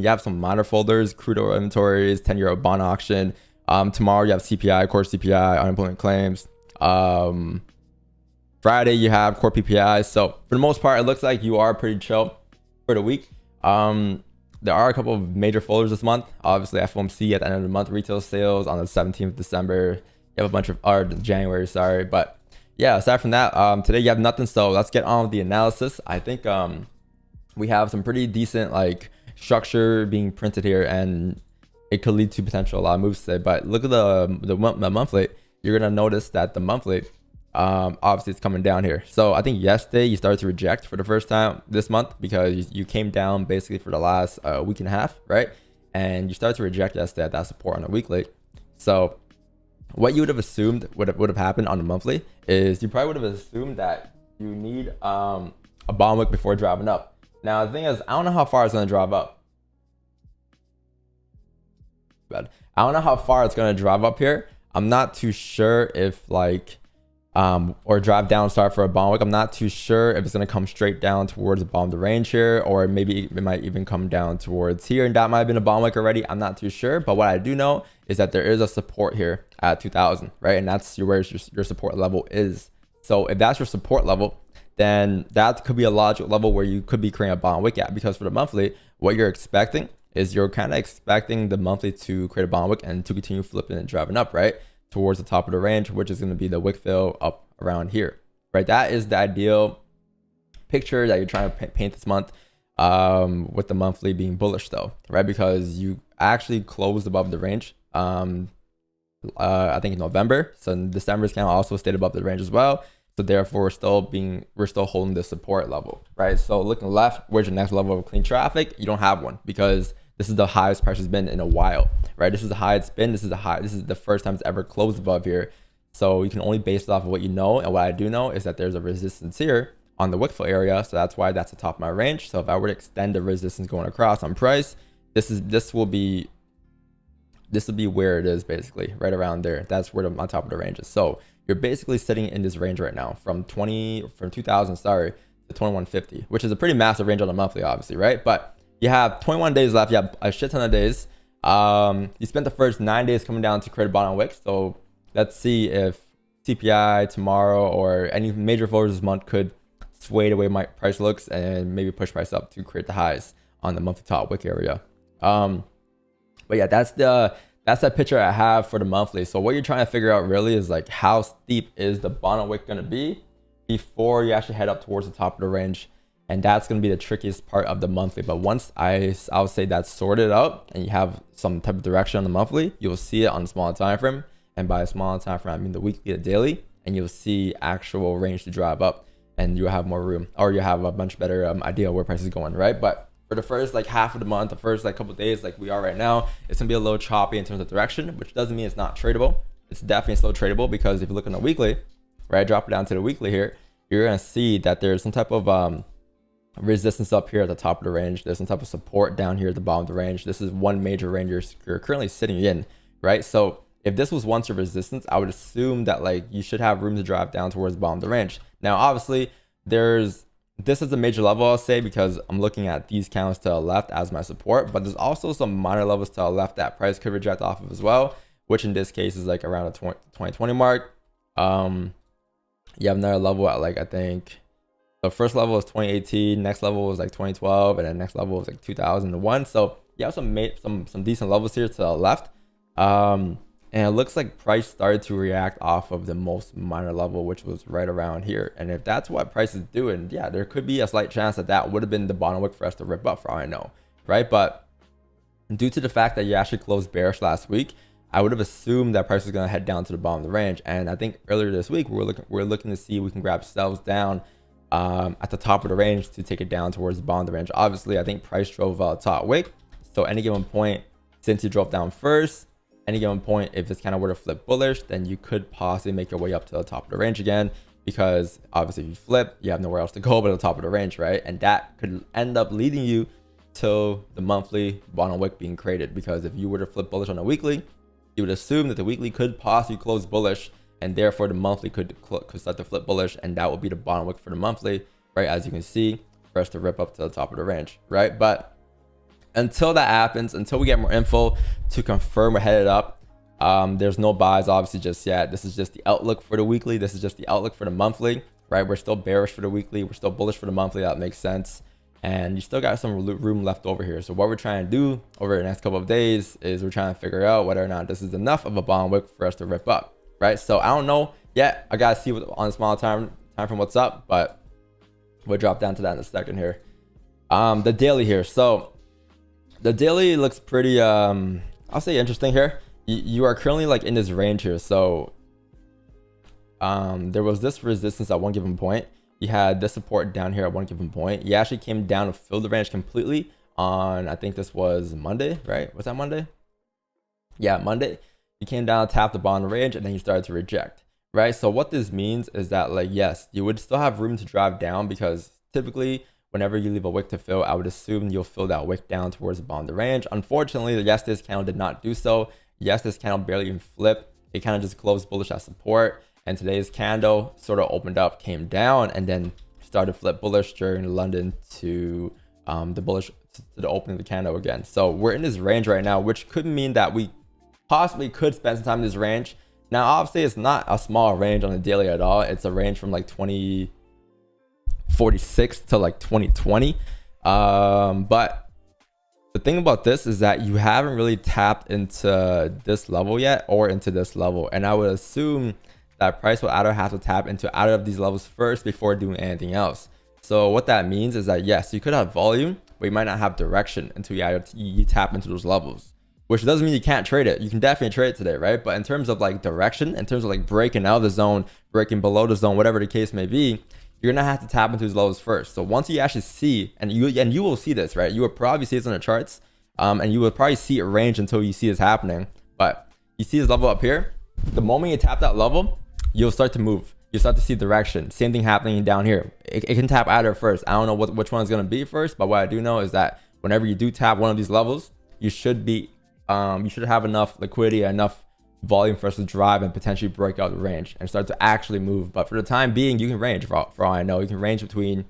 You have some minor folders, crude oil inventories, 10-year bond auction. Tomorrow you have CPI, core CPI, unemployment claims. Friday you have core PPI. So for the most part, it looks like you are pretty chill for the week. There are a couple of major folders this month. Obviously, FOMC at the end of the month, retail sales on the 17th of December. You have a bunch of, or January, sorry. But yeah, aside from that, today you have nothing. So let's get on with the analysis. I think we have some pretty decent like structure being printed here, and it could lead to potential a lot of moves today. But look at the monthly. You're gonna notice that the monthly, obviously it's coming down here. So I think yesterday you started to reject for the first time this month because you came down basically for the last week and a half, right? And you started to reject yesterday at that support on the weekly. So what you would have assumed would have happened on the monthly is you probably would have assumed that you need a bond wick before driving up. Now the thing is, I don't know how far it's going to drive up. But I don't know how far it's going to drive up here. I'm not too sure if like or drive down, start for a bond wick. I'm not too sure if it's going to come straight down towards the bottom of the range here, or maybe it might even come down towards here, and that might have been a bond wick already. I'm not too sure, but what I do know is that there is a support here at 2000, right? And that's where your support level is. So if that's your support level, then that could be a logical level where you could be creating a bond wick at, because for the monthly, what you're expecting is you're kind of expecting the monthly to create a bond wick and to continue flipping and driving up, right, towards the top of the range, which is going to be the wick fill up around here, right? That is the ideal picture that you're trying to paint this month, with the monthly being bullish though, right? Because you actually closed above the range, I think in November. So in December's candle also stayed above the range as well. So therefore we're still holding the support level, right? So looking left, where's your next level of clean traffic? You don't have one, because this is the highest price has been in a while, right? This is the high it's been. This is the first time it's ever closed above here. So you can only base it off of what you know. And what I do know is that there's a resistance here on the wick fill area. So that's why that's the top of my range. So if I were to extend the resistance going across on price, this will be where it is, basically right around there. That's where my top of the range is. So you're basically sitting in this range right now from 2000, sorry, to 2150, which is a pretty massive range on the monthly, obviously, right? But you have 21 days left. You have a shit ton of days. You spent the first 9 days coming down to create a bottom wick. So let's see if CPI tomorrow or any major folders this month could sway the way my price looks and maybe push price up to create the highs on the monthly top wick area. But yeah, that's that picture I have for the monthly. So what you're trying to figure out really is like, how steep is the bottom wick going to be before you actually head up towards the top of the range. And that's going to be the trickiest part of the monthly. But once I'll say that's sorted out and you have some type of direction on the monthly, you'll see it on the smaller time frame. And by a smaller time frame, I mean the weekly to daily, and you'll see actual range to drive up, and you'll have more room, or you have a much better idea where price is going, right? But for the first like half of the month, the first like couple of days, like we are right now, it's gonna be a little choppy in terms of direction, which doesn't mean it's not tradable. It's definitely still tradable, because if you look on the weekly, right, drop it down to the weekly here, you're gonna see that there's some type of resistance up here at the top of the range. There's some type of support down here at the bottom of the range. This is one major range you're currently sitting in, right? So if this was once your resistance, I would assume that like you should have room to drive down towards the bottom of the range. Now, obviously, this is a major level, I'll say, because I'm looking at these candles to the left as my support, but there's also some minor levels to the left that price could reject off of as well, which in this case is like around the 2020 mark. You have another level at like, I think the first level is 2018, next level was like 2012, and then next level was like 2001. So you have some decent levels here to the left. And it looks like price started to react off of the most minor level, which was right around here. And if that's what price is doing, yeah, there could be a slight chance that would have been the bottom wick for us to rip up, for all I know, right? But due to the fact that you actually closed bearish last week, I would have assumed that price was going to head down to the bottom of the range. And I think earlier this week, we're looking to see if we can grab sells down at the top of the range to take it down towards the bottom of the range. Obviously, I think price drove top wick. So any given point, since you drove down first, any given point, if it's kind of were to flip bullish, then you could possibly make your way up to the top of the range again, because obviously if you flip, you have nowhere else to go but the top of the range, right? And that could end up leading you to the monthly bottom wick being created, because if you were to flip bullish on a weekly, you would assume that the weekly could possibly close bullish, and therefore the monthly could start to flip bullish, and that would be the bottom wick for the monthly, right? As you can see, for us to rip up to the top of the range, right? But Until that happens, until we get more info to confirm we're headed up, there's no buys obviously just yet. This is just the outlook for the weekly. This is just the outlook for the monthly, right? We're still bearish for the weekly. We're still bullish for the monthly. That makes sense. And you still got some room left over here. So what we're trying to do over the next couple of days is we're trying to figure out whether or not this is enough of a bond wick for us to rip up, right? So I don't know yet. I gotta see what on a small time from what's up, but we'll drop down to that in a second here. The daily here. So the daily looks pretty I'll say interesting here. You are currently like in this range here. So there was this resistance at one given point. You had this support down here at one given point. You actually came down and filled the range completely on, I think this was Monday, right? Was that Monday? Yeah, Monday. You came down, tapped the bottom range, and then you started to reject, right? So what this means is that, like, yes, you would still have room to drive down, because typically whenever you leave a wick to fill, I would assume you'll fill that wick down towards the bottom of the range. Unfortunately, yesterday's candle did not do so. Yesterday's candle barely even flipped. It kind of just closed bullish at support. And today's candle sort of opened up, came down, and then started flip bullish during London to the bullish to the opening of the candle again. So we're in this range right now, which could mean that we possibly could spend some time in this range. Now, obviously, it's not a small range on the daily at all. It's a range from like 2046 to like 2020. But the thing about this is that you haven't really tapped into this level yet, or into this level. And I would assume that price will either have to tap into either of these levels first before doing anything else. So what that means is that, yes, you could have volume, but you might not have direction until you tap into those levels, which doesn't mean you can't trade it. You can definitely trade it today, right? But in terms of like direction, in terms of like breaking out of the zone, breaking below the zone, whatever the case may be, you're gonna have to tap into these levels first. So once you actually see, and you will see this, right? You will probably see this on the charts, and you will probably see it range until you see this happening. But you see this level up here. The moment you tap that level, you'll start to move. You start to see direction. Same thing happening down here. It can tap either first. I don't know which one is going to be first, but what I do know is that whenever you do tap one of these levels, you should have enough liquidity, enough volume for us to drive and potentially break out the range and start to actually move. But for the time being, you can range for all I know. You can range between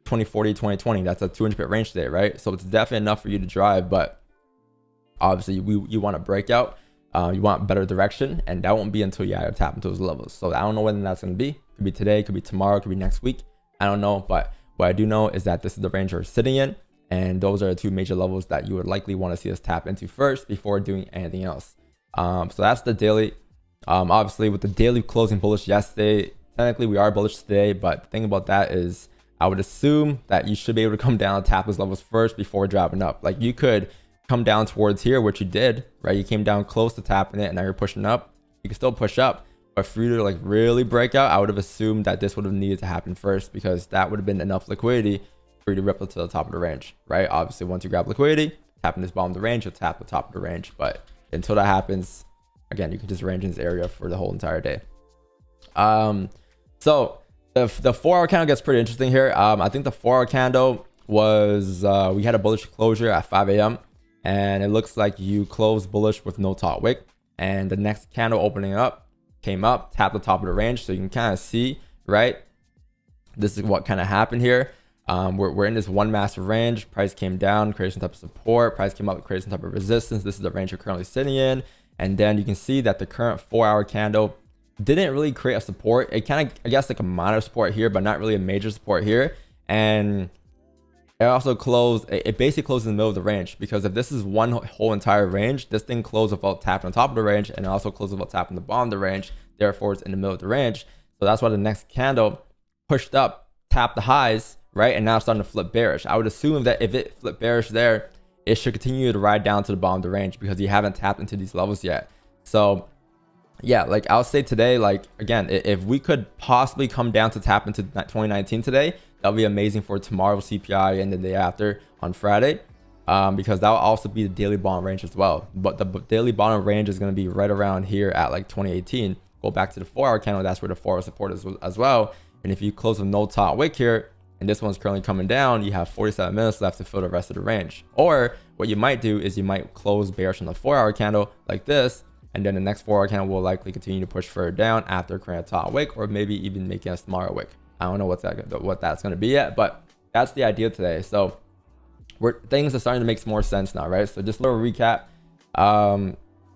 2040, 2020. That's a 200 pip range today, right? So it's definitely enough for you to drive, but obviously you want to break out. You want better direction, and that won't be until you either tap into those levels. So I don't know when that's going to be. Could be today, could be tomorrow, could be next week. I don't know, but what I do know is that this is the range we're sitting in, and those are the two major levels that you would likely want to see us tap into first before doing anything else. So that's the daily. Obviously, with the daily closing bullish yesterday, technically we are bullish today, but the thing about that is I would assume that you should be able to come down and tap those levels first before driving up. Like, you could come down towards here, which you did, right? You came down close to tapping it, and now you're pushing up. You can still push up, but for you to like really break out, I would have assumed that this would have needed to happen first, because that would have been enough liquidity for you to ripple to the top of the range, right? Obviously, once you grab liquidity, tapping this bottom of the range, you'll tap the top of the range. But until that happens, again, you can just range in this area for the whole entire day. So the 4-hour candle gets pretty interesting here. I think the 4-hour candle was we had a bullish closure at 5 a.m. and it looks like you closed bullish with no top wick, and the next candle opening up came up, tapped the top of the range. So you can kind of see, right, this is what kind of happened here. We're in this one massive range. Price came down, created some type of support. Price came up, created some type of resistance. This is the range you're currently sitting in. And then you can see that the current 4-hour candle didn't really create a support. It kind of, I guess, like a minor support here, but not really a major support here. And it also closed, it basically closed in the middle of the range, because if this is one whole entire range, this thing closed without tapping on top of the range, and it also closed without tapping the bottom of the range. Therefore, it's in the middle of the range. So that's why the next candle pushed up, tapped the highs, right? And now it's starting to flip bearish. I would assume that if it flipped bearish there, it should continue to ride down to the bottom of the range, because you haven't tapped into these levels yet. So yeah, like I'll say today, like again, if we could possibly come down to tap into 2019 today, that'll be amazing for tomorrow's CPI and the day after on Friday, because that'll also be the daily bottom range as well. But the daily bottom range is going to be right around here at like 2018. Go back to the 4-hour candle, that's where the 4-hour support is as well. And if you close with no top wick here, and this one's currently coming down, you have 47 minutes left to fill the rest of the range. Or what you might do is you might close bearish on the 4-hour candle like this, and then the next 4-hour candle will likely continue to push further down after creating a top wick, or maybe even making a smaller wick. I don't know what that's going to be yet, but that's the idea today. So things are starting to make more sense now, right? So just a little recap.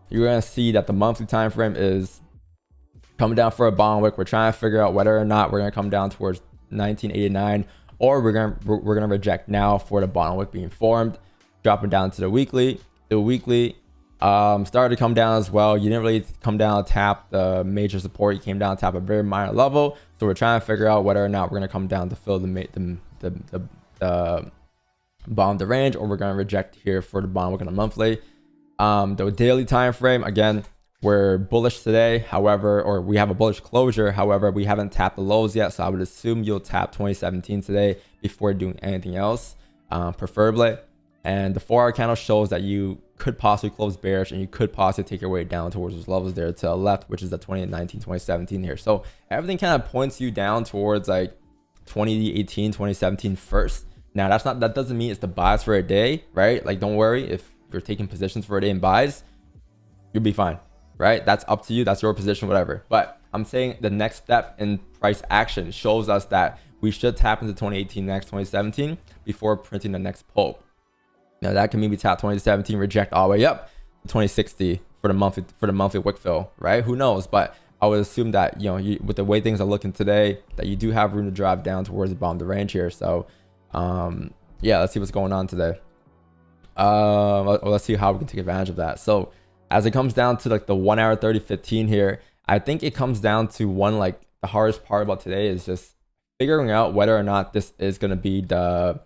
You're gonna see that the monthly time frame is coming down for a bond wick. We're trying to figure out whether or not we're gonna come down towards 1989, or we're gonna reject now for the bond wick being formed. Dropping down to the weekly. The weekly started to come down as well. You didn't really come down to tap the major support. You came down to tap a very minor level. So we're trying to figure out whether or not we're gonna come down to fill the bond the range, or we're gonna reject here for the bond wick on a monthly. The daily time frame, again, we're bullish today, however, or we have a bullish closure, however, we haven't tapped the lows yet, so I would assume you'll tap 2017 today before doing anything else, preferably. And the 4-hour candle shows that you could possibly close bearish, and you could possibly take your way down towards those levels there to the left, which is the 2019, 2017 here. So everything kind of points you down towards like 2018, 2017 first. Now that doesn't mean it's the buys for a day, right? Like, don't worry if you're taking positions for a day in buys, you'll be fine, right? That's up to you. That's your position, whatever. But I'm saying the next step in price action shows us that we should tap into 2018 next, 2017 before printing the next pull. Now that can mean we tap 2017, reject all the way up to 2060 for the monthly wick fill, right? Who knows? But I would assume that, you know, with the way things are looking today, that you do have room to drive down towards the bottom of the range here. So yeah, let's see what's going on today. Let's see how we can take advantage of that. So as it comes down to like the 1 hour 30:15 here, I think it comes down to like the hardest part about today is just figuring out whether or not this is going to be the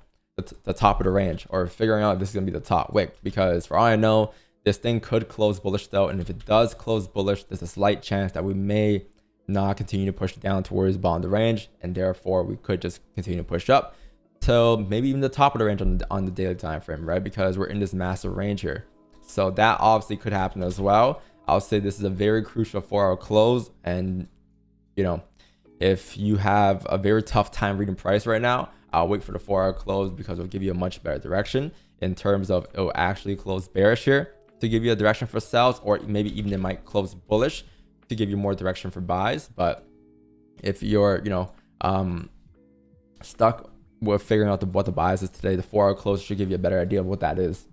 top of the range, or figuring out if this is going to be the top wick, because for all I know, this thing could close bullish though, and if it does close bullish, there's a slight chance that we may not continue to push down towards the bottom of the range, and therefore we could just continue to push up till maybe even the top of the range on the daily time frame, right? Because we're in this massive range here. So that obviously could happen as well. I'll say this is a very crucial 4-hour close, and you know, if you have a very tough time reading price right now, I'll wait for the 4-hour close, because it'll give you a much better direction in terms of it'll actually close bearish here to give you a direction for sells, or maybe even it might close bullish to give you more direction for buys. But if you're, you know, stuck with figuring out what the bias is today, the 4-hour close should give you a better idea of what that is.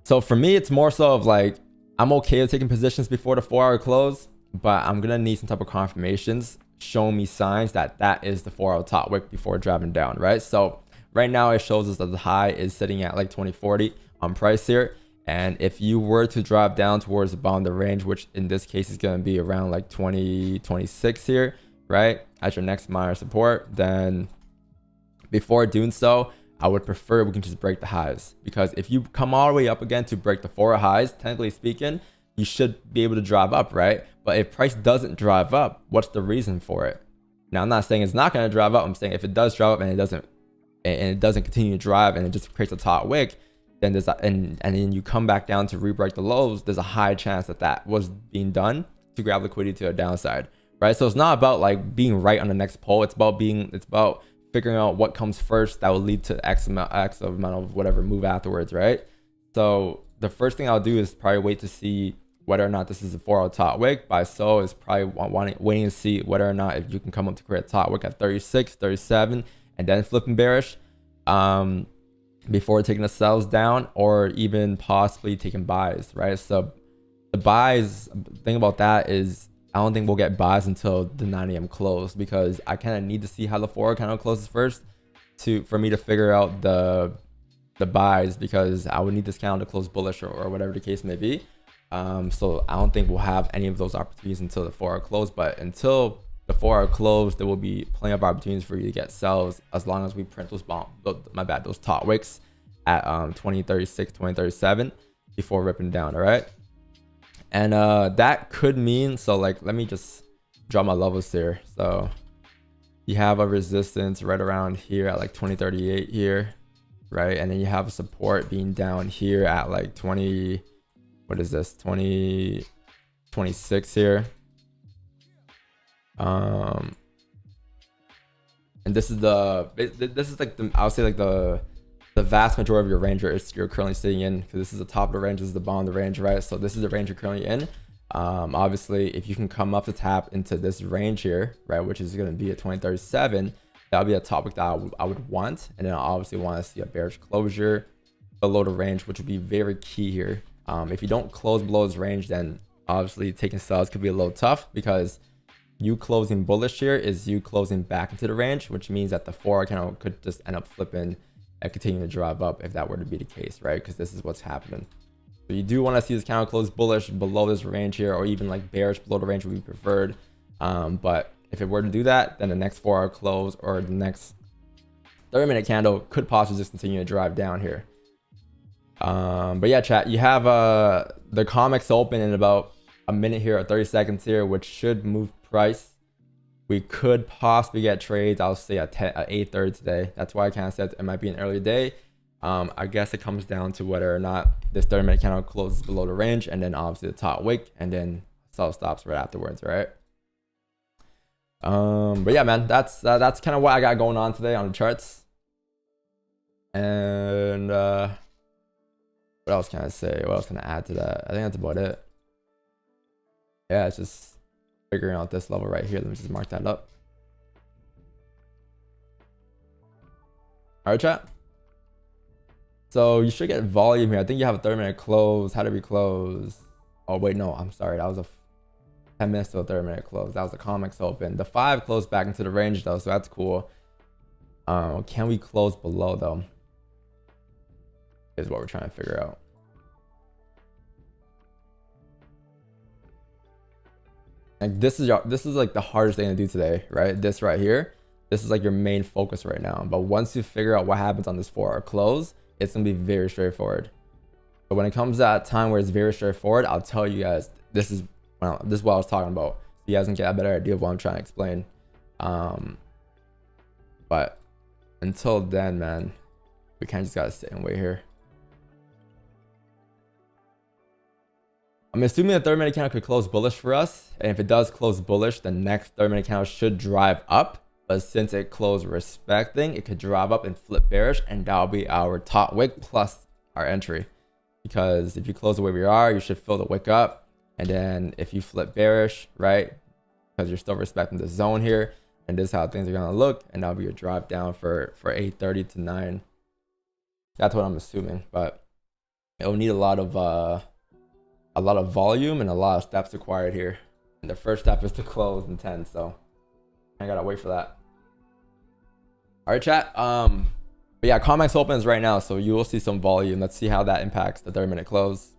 So for me, it's more so of like, I'm okay with taking positions before the 4-hour close, but I'm gonna need some type of confirmations showing me signs that that is the 4-hour top wick before driving down, right? So right now it shows us that the high is sitting at like 2040 on price here, and if you were to drive down towards the bottom of the range, which in this case is going to be around like 2026 here, right, as your next minor support, then before doing so, I would prefer we can just break the highs, because if you come all the way up again to break the 4 highs, technically speaking, you should be able to drive up, right? But if price doesn't drive up, what's the reason for it? Now, I'm not saying it's not going to drive up. I'm saying if it does drive up and it doesn't continue to drive, and it just creates a top wick, then there's and then you come back down to re-break the lows, there's a high chance that that was being done to grab liquidity to a downside, right? So it's not about like being right on the next pull. It's about figuring out what comes first that will lead to X amount of whatever move afterwards, right? So the first thing I'll do is probably wait to see whether or not this is a 4-hour top wick. By so is probably waiting to see whether or not if you can come up to create a top wick at 36, 37, and then flipping bearish before taking the sells down, or even possibly taking buys, right? So the buys, thing about that is I don't think we'll get buys until the 9 a.m. close, because I kind of need to see how the 4-hour candle closes first for me to figure out the buys, because I would need this candle to close bullish or whatever the case may be. So I don't think we'll have any of those opportunities until the 4-hour close. But until the 4-hour close, there will be plenty of opportunities for you to get sells, as long as we print those those top wicks at 2036, 2037 before ripping down. All right. And that could mean, so like, let me just draw my levels here. So you have a resistance right around here at like 2038 here, right? And then you have a support being down here at like 2026 here. And this is like I'll say like the vast majority of your range you're currently sitting in, because this is the top of the range, this is the bottom of the range, right? So this is the range you're currently in. Obviously, if you can come up to tap into this range here, right, which is going to be at 2037, That'll be a topic that I would want. And then I obviously want to see a bearish closure below the range, which would be very key here. If you don't close below this range, then obviously taking sells could be a little tough, because you closing bullish here is you closing back into the range, which means that the 4-hour candle could just end up flipping and continue to drive up if that were to be the case, right? Because this is what's happening. So you do want to see this candle close bullish below this range here, or even like bearish below the range would be preferred. But if it were to do that, then the next 4-hour close or the next 30-minute candle could possibly just continue to drive down here. But yeah, chat, you have the comics open in about a minute here or 30 seconds here, which should move price. We could possibly get trades, I'll say at 8:30 today. That's why I kind of said it might be an early day. I guess it comes down to whether or not this 30-minute candle closes below the range, and then obviously the top wick, and then sell stops right afterwards, right? But yeah, man, that's kind of what I got going on today on the charts. And what else can I say? What else can I add to that? I think that's about it. Yeah, it's just figuring out this level right here. Let me just mark that up. All right, chat. So you should get volume here. I think you have a 30-minute close. How did we close? Oh wait, no, I'm sorry. That was a 10 minutes to a 30-minute close. That was the comics open. The 5 closed back into the range though, so that's cool. Can we close below though? Is what we're trying to figure out. Like this is like the hardest thing to do today, right? This right here, this is like your main focus right now. But once you figure out what happens on this 4-hour close, it's gonna be very straightforward. But when it comes to that time where it's very straightforward, I'll tell you guys this is what I was talking about, so you guys can get a better idea of what I'm trying to explain. But until then, man, we kind of just gotta sit and wait here. I'm assuming the 30-minute candle could close bullish for us, and if it does close bullish, the next 30-minute candle should drive up. But since it closed respecting, it could drive up and flip bearish, and that'll be our top wick plus our entry. Because if you close the way we are, you should fill the wick up, and then if you flip bearish, right, because you're still respecting the zone here, and this is how things are gonna look, and that'll be your drive down for 8:30 to 9. That's what I'm assuming, but it'll need a lot of volume and a lot of steps required here. And the first step is to close in 10, so I gotta wait for that. All right, chat. But yeah, COMEX opens right now, so you will see some volume. Let's see how that impacts the 30-minute close.